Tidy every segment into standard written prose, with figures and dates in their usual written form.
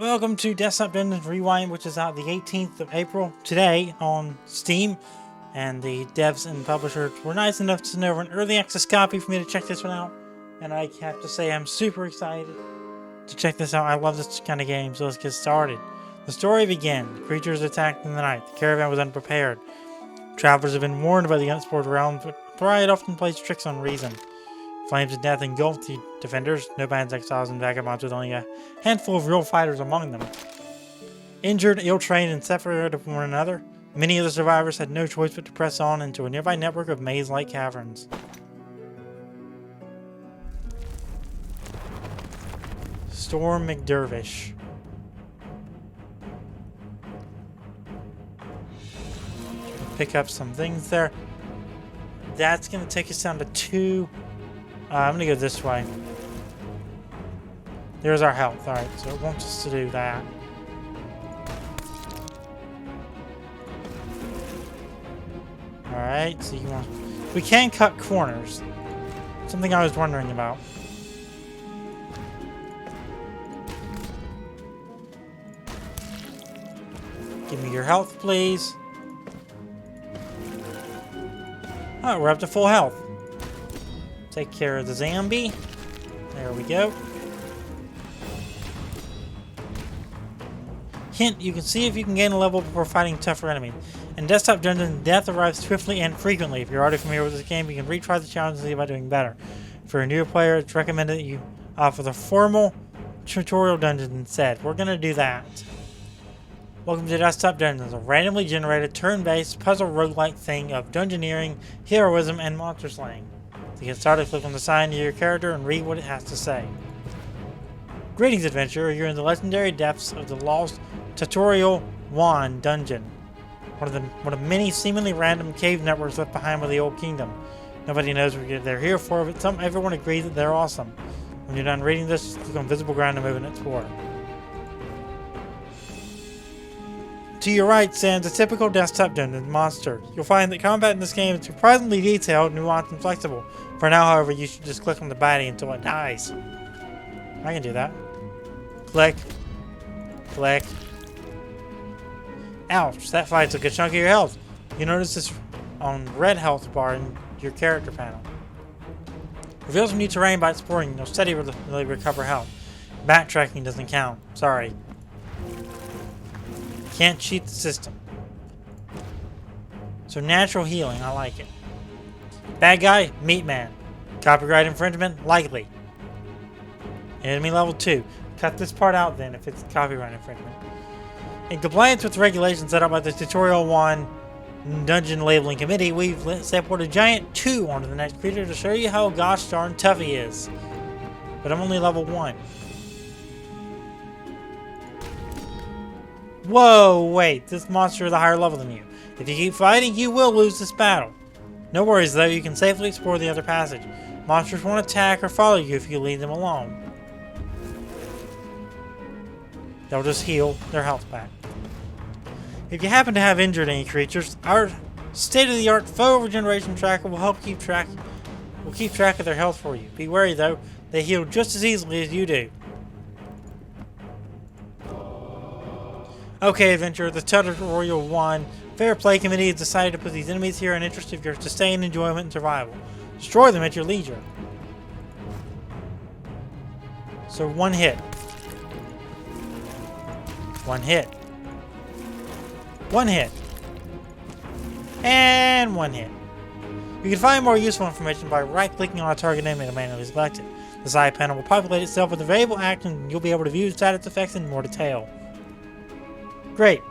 Welcome to Desktop Dungeons Rewind, which is out the 18th of April today on Steam. And the devs and publishers were nice enough to send over an early access copy for me to check this one out. And I have to say I'm super excited to check this out. I love this kind of game, so let's get started. The story began. The creatures attacked in the night. The caravan was unprepared. Travelers have been warned by the unexplored realm, but pride often plays tricks on reason. Flames of death engulfed the defenders, nomads, exiles, and vagabonds with only a handful of real fighters among them. Injured, ill-trained, and separated from one another, many of the survivors had no choice but to press on into a nearby network of maze-like caverns. Storm McDervish. Pick up some things there. That's going to take us down to 2. I'm going to go this way. There's our health. Alright, so it wants us to do that. Alright, so you want... We can cut corners. Something I was wondering about. Give me your health, please. Oh, we're up to full health. Take care of the zombie. There we go. Hint, you can see if you can gain a level before fighting tougher enemies. In Desktop Dungeons, death arrives swiftly and frequently. If you're already familiar with this game, you can retry the challenge and see about doing better. For a new player, it's recommended that you offer the formal tutorial dungeon instead. We're going to do that. Welcome to Desktop Dungeons, a randomly generated turn-based puzzle roguelike thing of dungeoneering, heroism, and monster slaying. To get started, click on the sign near your character and read what it has to say. Greetings, adventurer. You're in the legendary depths of the lost Tutorial 1 dungeon. One of many seemingly random cave networks left behind by the old kingdom. Nobody knows what they're here for, but everyone agrees that they're awesome. When you're done reading this, click on visible ground to move and explore. To your right stands a typical Desktop Dungeon monster. You'll find that combat in this game is surprisingly detailed, nuanced, and flexible. For now, however, you should just click on the baddie until it dies. I can do that. Click. Click. Ouch, that fights a good chunk of your health. You notice this on red health bar in your character panel. Reveal some new terrain by exploring. You'll steadily recover health. Backtracking doesn't count. Sorry. Can't cheat the system. So natural healing, I like it. Bad guy, Meat Man. Copyright infringement, likely. Enemy level 2. Cut this part out then if it's copyright infringement. In compliance with the regulations set up by the Tutorial 1 Dungeon Labeling Committee, we've separated a giant 2 onto the next creature to show you how gosh darn tough he is. But I'm only level 1. Whoa, wait, this monster is a higher level than you. If you keep fighting, you will lose this battle. No worries though, you can safely explore the other passage. Monsters won't attack or follow you if you leave them alone. They'll just heal their health back. If you happen to have injured any creatures, our state-of-the-art foe regeneration tracker will help keep track of their health for you. Be wary though, they heal just as easily as you do. Okay, adventurer, the Tutorial 1 Fair Play Committee has decided to put these enemies here in interest of your sustained enjoyment and survival. Destroy them at your leisure. So 1 hit. 1 hit. 1 hit. And 1 hit. You can find more useful information by right-clicking on a target enemy to manually select it. The side panel will populate itself with available actions and you'll be able to view status effects in more detail. Great.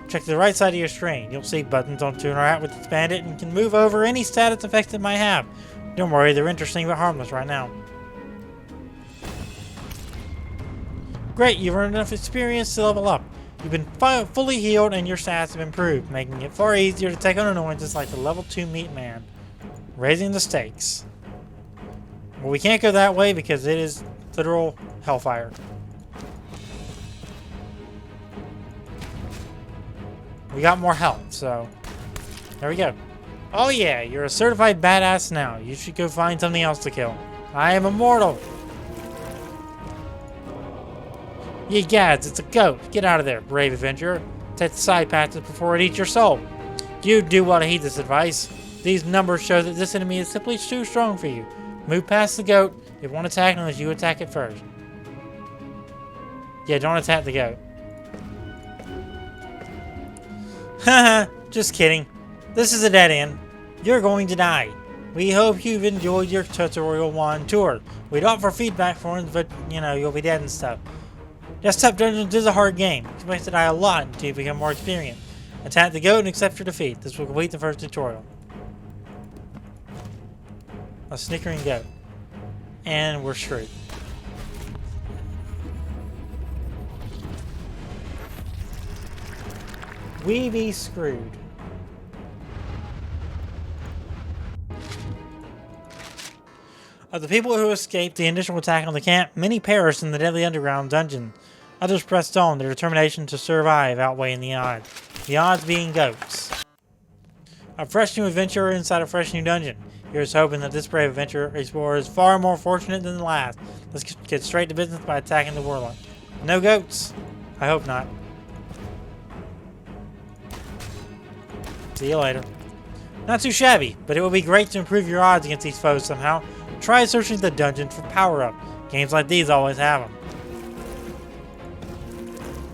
Check the right side of your screen. You'll see buttons on tuner hat with expand it and can move over any status effects it might have. Don't worry, they're interesting but harmless right now. Great, you've earned enough experience to level up. You've been fully healed and your stats have improved, making it far easier to take on annoyances like the level 2 Meat Man. Raising the stakes. Well, we can't go that way because it is literal hellfire. We got more health, so there we go. Oh yeah, you're a certified badass now. You should go find something else to kill. I am immortal. Ye gads, it's a goat. Get out of there, brave adventurer. Take the side passage before it eats your soul. You do well to heed this advice. These numbers show that this enemy is simply too strong for you. Move past the goat. It won't attack unless you attack it first. Yeah, don't attack the goat. Haha, just kidding. This is a dead end. You're going to die. We hope you've enjoyed your Tutorial 1 tour. We'd offer feedback forms, but, you know, you'll be dead and stuff. Desktop Dungeons is a hard game. Expect to die a lot until you become more experienced. Attack the goat and accept your defeat. This will complete the first tutorial. A snickering goat. And we're screwed. We be screwed. Of the people who escaped the initial attack on the camp, many perished in the deadly underground dungeon. Others pressed on, their determination to survive outweighing the odds. The odds being goats. A fresh new adventurer inside a fresh new dungeon. Here's hoping that this brave adventurer explorer is far more fortunate than the last. Let's get straight to business by attacking the warlock. No goats? I hope not. See you later. Not too shabby, but it would be great to improve your odds against these foes somehow. Try searching the dungeon for power-up. Games like these always have them.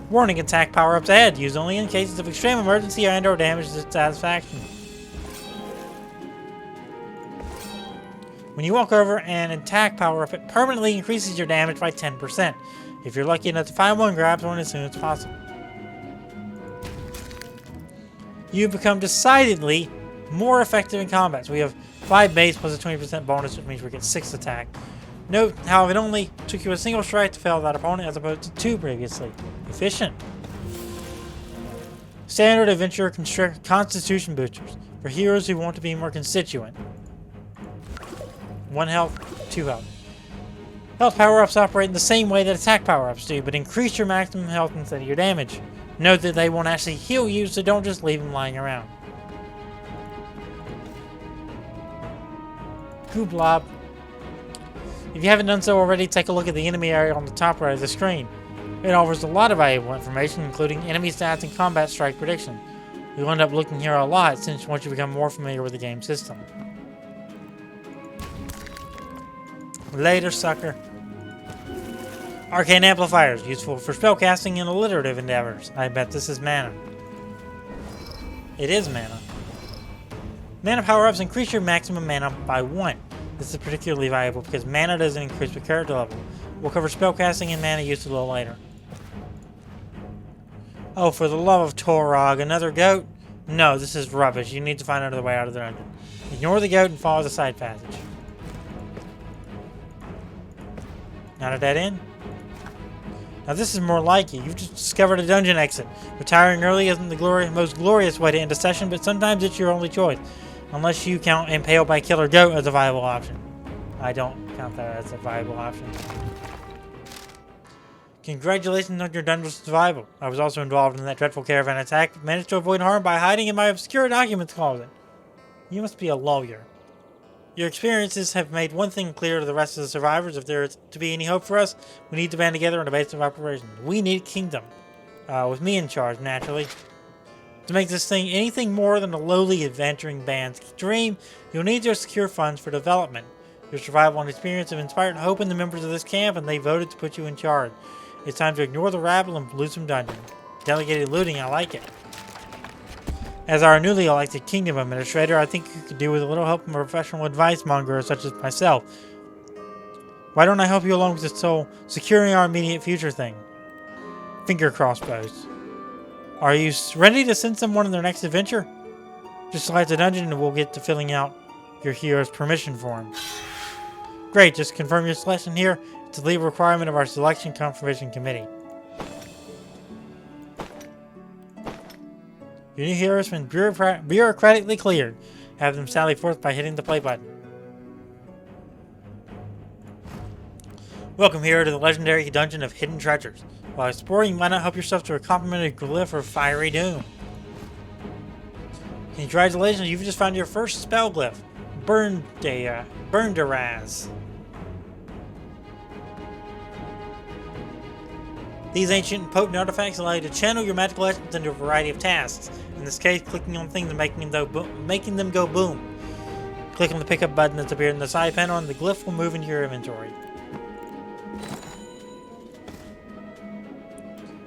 Warning, attack power-ups ahead. Used only in cases of extreme emergency and/or damage to satisfaction. When you walk over an attack power-up, it permanently increases your damage by 10%. If you're lucky enough to find one, grab one as soon as possible. You become decidedly more effective in combat. So we have 5 base plus a 20% bonus, which means we get 6 attack. Note how it only took you a single strike to fell that opponent as opposed to 2 previously. Efficient. Standard adventure constitution boosters for heroes who want to be more constituent. 1 health, 2 health. Health power-ups operate in the same way that attack power-ups do, but increase your maximum health instead of your damage. Note that they won't actually heal you, so don't just leave them lying around. Gooblob. If you haven't done so already, take a look at the enemy area on the top right of the screen. It offers a lot of valuable information, including enemy stats and combat strike prediction. You'll end up looking here a lot since once you become more familiar with the game system. Later, sucker. Arcane amplifiers, useful for spellcasting and alliterative endeavors. I bet this is mana. It is mana. Mana power-ups increase your maximum mana by 1. This is particularly valuable because mana doesn't increase with character level. We'll cover spellcasting and mana use a little later. Oh, for the love of Torog, another goat? No, this is rubbish. You need to find another way out of the dungeon. Ignore the goat and follow the side passage. Not a dead end? Now this is more like you. You've just discovered a dungeon exit. Retiring early isn't the most glorious way to end a session, but sometimes it's your only choice. Unless you count Impaled by Killer Goat as a viable option. I don't count that as a viable option. Congratulations on your dungeon survival. I was also involved in that dreadful caravan attack, but managed to avoid harm by hiding in my obscure documents closet. You must be a lawyer. Your experiences have made one thing clear to the rest of the survivors. If there is to be any hope for us, we need to band together on a base of operations. We need a kingdom. With me in charge, naturally. To make this thing anything more than a lowly adventuring band's dream, you'll need to secure funds for development. Your survival and experience have inspired hope in the members of this camp, and they voted to put you in charge. It's time to ignore the rabble and loot some dungeon. Delegated looting, I like it. As our newly elected kingdom administrator, I think you could do with a little help from a professional advice monger such as myself. Why don't I help you along with this whole securing our immediate future thing? Finger crossbows. Are you ready to send someone on their next adventure? Just select the dungeon and we'll get to filling out your hero's permission form. Great, just confirm your selection here. It's a legal requirement of our selection confirmation committee. Your new hero has been bureaucratically cleared. Have them sally forth by hitting the play button. Welcome here to the legendary dungeon of hidden treasures. While exploring, you might not help yourself to a complimentary glyph or fiery doom. Congratulations, you've just found your first spell glyph. Burnderaz. These ancient and potent artifacts allow you to channel your magical essence into a variety of tasks. In this case, clicking on things and making them go boom. Click on the pickup button that's appeared in the side panel and the glyph will move into your inventory.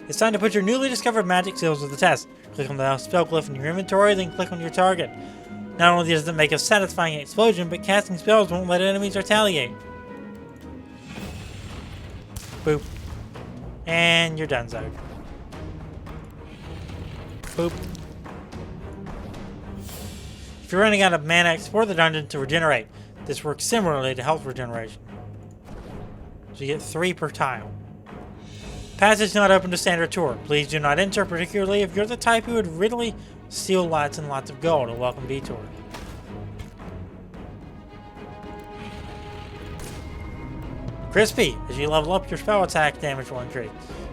It's time to put your newly discovered magic skills to the test. Click on the spell glyph in your inventory, then click on your target. Not only does it make a satisfying explosion, but casting spells won't let enemies retaliate. Boop. And you're done, so. Boop. If you're running out of mana, explore the dungeon to regenerate. This works similarly to health regeneration. So you get 3 per tile. Passage not open to standard tour. Please do not enter, particularly if you're the type who would readily steal lots and lots of gold. A welcome detour. Crispy. As you level up, your spell attack damage will increase.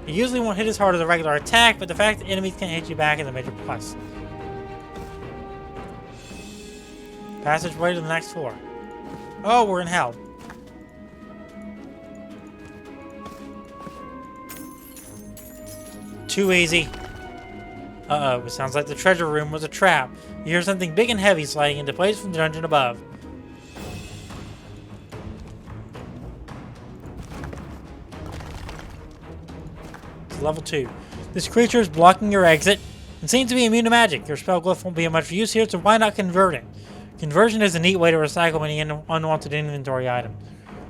You usually won't hit as hard as a regular attack, but the fact that enemies can't hit you back is a major plus. Passageway to the next floor. Oh, we're in hell. Too easy. Uh-oh, it sounds like the treasure room was a trap. You hear something big and heavy sliding into place from the dungeon above. It's level 2. This creature is blocking your exit and seems to be immune to magic. Your spell glyph won't be of much use here, so why not convert it? Conversion is a neat way to recycle any unwanted inventory item.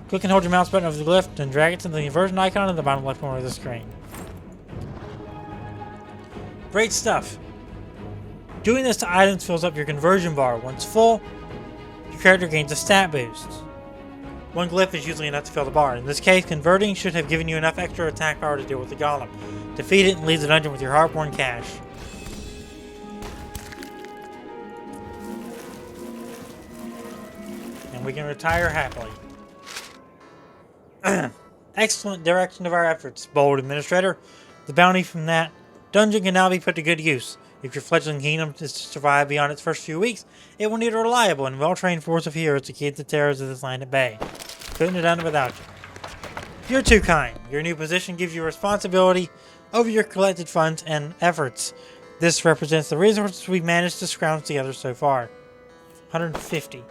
Click and hold your mouse button over the glyph, then drag it to the conversion icon in the bottom left corner of the screen. Great stuff. Doing this to items fills up your conversion bar. Once full, your character gains a stat boost. One glyph is usually enough to fill the bar. In this case, converting should have given you enough extra attack power to deal with the golem. Defeat it and leave the dungeon with your hard-won cash. And we can retire happily. Excellent direction of our efforts, bold administrator. The bounty from that dungeon can now be put to good use. If your fledgling kingdom is to survive beyond its first few weeks, it will need a reliable and well-trained force of heroes to keep the terrors of this land at bay. Couldn't have done it without you. You're too kind. Your new position gives you responsibility over your collected funds and efforts. This represents the resources we've managed to scrounge together so far. 150.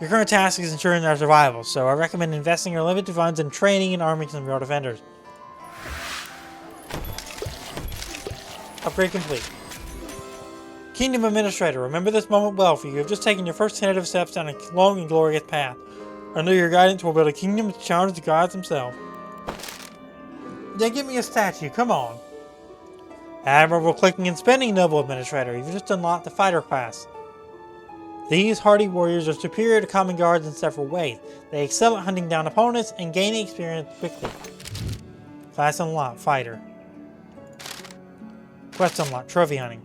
Your current task is ensuring our survival, so I recommend investing your limited funds in training and arming some real defenders. Upgrade complete. Kingdom Administrator, remember this moment well, for you have just taken your first tentative steps down a long and glorious path. Under your guidance, we'll build a kingdom to challenge the gods themselves. Yeah, give me a statue, come on. Admirable clicking and spending, Noble Administrator. You've just unlocked the fighter class. These hardy warriors are superior to common guards in several ways. They excel at hunting down opponents and gaining experience quickly. Class unlocked, fighter. Quest unlocked, trophy hunting.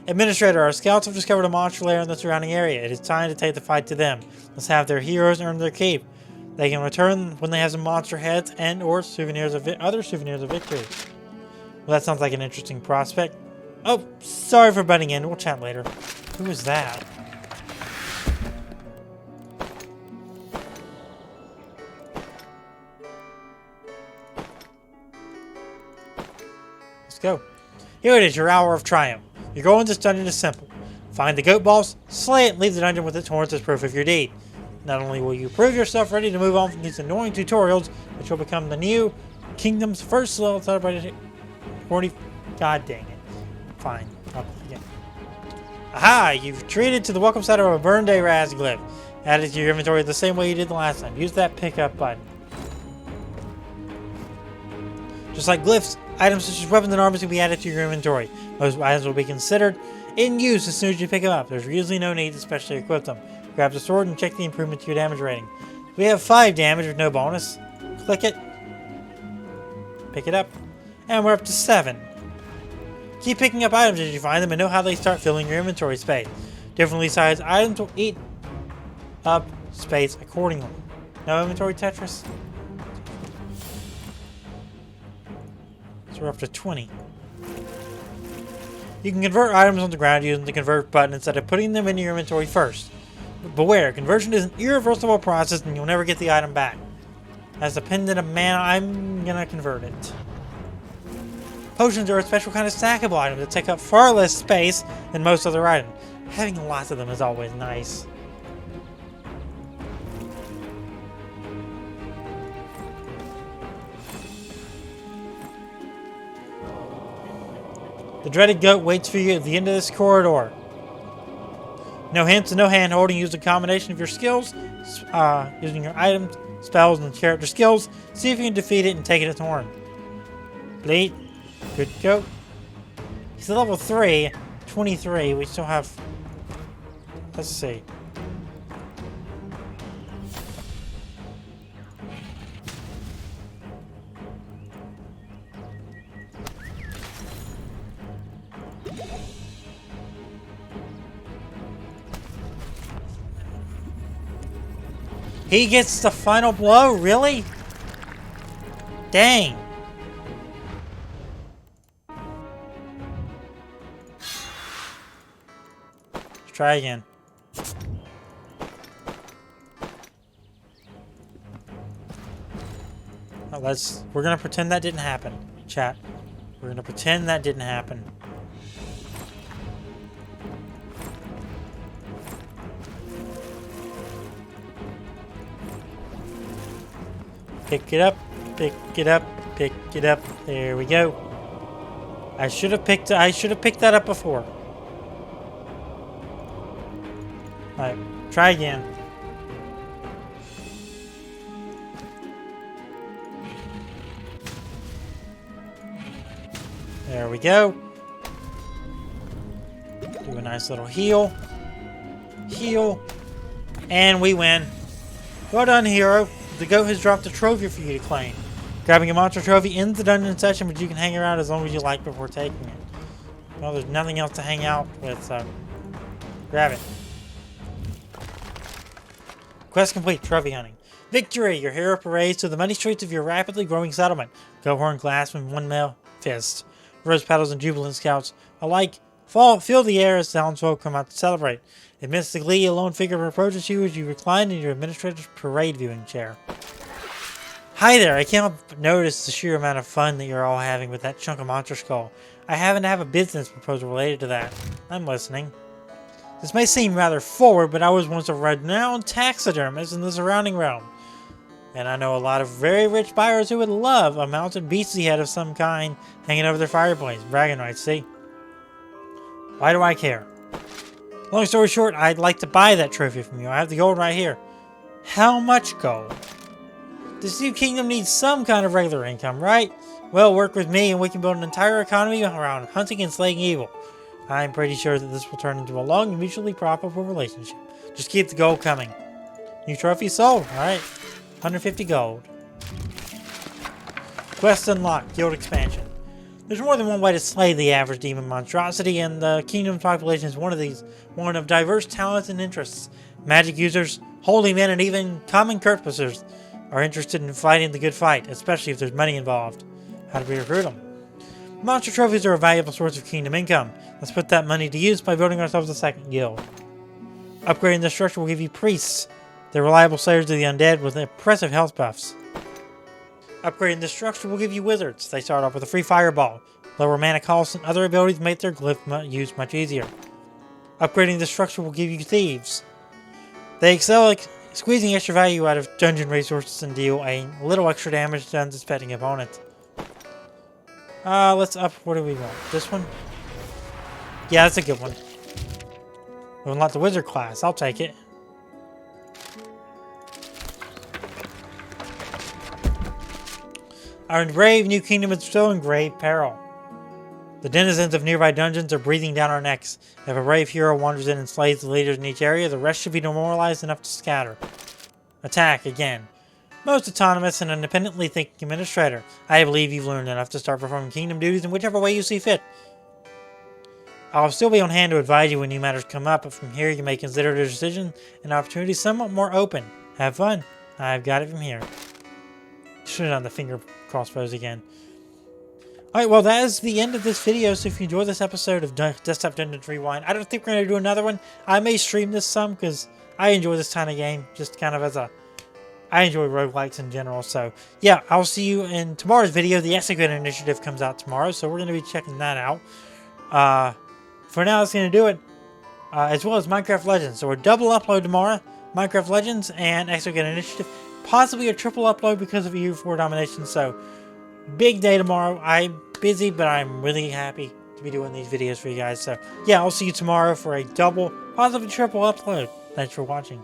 Administrator, our scouts have discovered a monster lair in the surrounding area. It is time to take the fight to them. Let's have their heroes earn their keep. They can return when they have some monster heads and or other souvenirs of victory. Well, that sounds like an interesting prospect. Oh, sorry for butting in. We'll chat later. Who is that? Let's go. Here it is, your hour of triumph. Your goal in this dungeon is simple. Find the goat boss, slay it, and leave the dungeon with its horns as proof of your deed. Not only will you prove yourself ready to move on from these annoying tutorials, but you'll become the new kingdom's first celebrated 40... God dang it. Fine. I'll begin. Aha! You've retreated to the welcome center of a Burn Day Raz glyph. Add it to your inventory the same way you did the last time. Use that pickup button. Just like glyphs, items such as weapons and armors can be added to your inventory. Most items will be considered in use as soon as you pick them up. There's usually no need to specially equip them. Grab the sword and check the improvement to your damage rating. We have 5 damage with no bonus. Click it. Pick it up. And we're up to 7. Keep picking up items as you find them and know how they start filling your inventory space. Differently sized items will eat up space accordingly. No inventory Tetris? So we're up to 20. You can convert items on the ground using the convert button instead of putting them into your inventory first. But beware, conversion is an irreversible process and you'll never get the item back. As a pendant of mana, I'm gonna convert it. Potions are a special kind of snackable item that take up far less space than most other items. Having lots of them is always nice. The dreaded goat waits for you at the end of this corridor. No hints and no hand-holding. Use a combination of your skills, using your items, spells, and character skills. See if you can defeat it and take it its horn. Bleed. Good goat. He's a level 3. 23. We still have... Let's see. He gets the final blow? Really? Dang. Let's try again. We're gonna pretend that didn't happen. Chat. We're gonna pretend that didn't happen. Pick it up, pick it up, pick it up. There we go. I should have picked that up before. Alright, try again. There we go. Do a nice little heal. Heal. And we win. Well done, hero. The goat has dropped a trophy for you to claim. Grabbing a monster trophy ends the dungeon session, but you can hang around as long as you like before taking it. Well, there's nothing else to hang out with, so grab it. Quest complete. Trophy hunting. Victory! Your hero parades through the muddy streets of your rapidly growing settlement. Goat horn clasped in one male fist. Rose petals and jubilant scouts alike fill the air as townsfolk come out to celebrate. Amidst the glee, a lone figure approaches you as you recline in your administrator's parade viewing chair. Hi there, I can't help but notice the sheer amount of fun that you're all having with that chunk of monster skull. I happen to have a business proposal related to that. I'm listening. This may seem rather forward, but I was once a renowned taxidermist in the surrounding realm. And I know a lot of very rich buyers who would love a mounted beastly head of some kind hanging over their fireplace. Bragging rights, see? Why do I care? Long story short, I'd like to buy that trophy from you. I have the gold right here. How much gold? This new kingdom needs some kind of regular income, right? Well, work with me and we can build an entire economy around hunting and slaying evil. I'm pretty sure that this will turn into a long and mutually profitable relationship. Just keep the gold coming. New trophy sold. Alright. 150 gold. Quest unlocked. Guild expansion. There's more than one way to slay the average demon monstrosity, and the kingdom's population is one of diverse talents and interests. Magic users, holy men, and even common courtesers are interested in fighting the good fight, especially if there's money involved. How do we recruit them? Monster trophies are a valuable source of kingdom income. Let's put that money to use by building ourselves a second guild. Upgrading the structure will give you priests. They're reliable slayers of the undead with impressive health buffs. Upgrading this structure will give you wizards. They start off with a free fireball. Lower mana costs and other abilities make their glyph use much easier. Upgrading this structure will give you thieves. They excel at squeezing extra value out of dungeon resources and deal a little extra damage to unsuspecting opponents. Let's up. What do we want? This one? Yeah, that's a good one. We unlock the wizard class. I'll take it. Our brave new kingdom is still in grave peril. The denizens of nearby dungeons are breathing down our necks. If a brave hero wanders in and slays the leaders in each area, the rest should be demoralized enough to scatter. Attack again. Most autonomous and independently thinking administrator, I believe you've learned enough to start performing kingdom duties in whichever way you see fit. I'll still be on hand to advise you when new matters come up, but from here you may consider the decision and opportunity somewhat more open. Have fun. I've got it from here. Should have done the finger crossbows again. Alright, well that is the end of this video, so if you enjoyed this episode of Desktop Dungeons Rewind, I don't think we're going to do another one. I may stream this some, because I enjoy this kind of game, just kind of as a... I enjoy roguelikes in general. So yeah, I'll see you in tomorrow's video. The Execute Initiative comes out tomorrow, so we're going to be checking that out. For now, that's going to do it. As well as Minecraft Legends. So we're double upload tomorrow. Minecraft Legends and Execute Initiative. Possibly a triple upload because of EU4 domination. So big day tomorrow. I'm busy, but I'm really happy to be doing these videos for you guys. So yeah, I'll see you tomorrow for a double, possibly triple upload. Thanks for watching.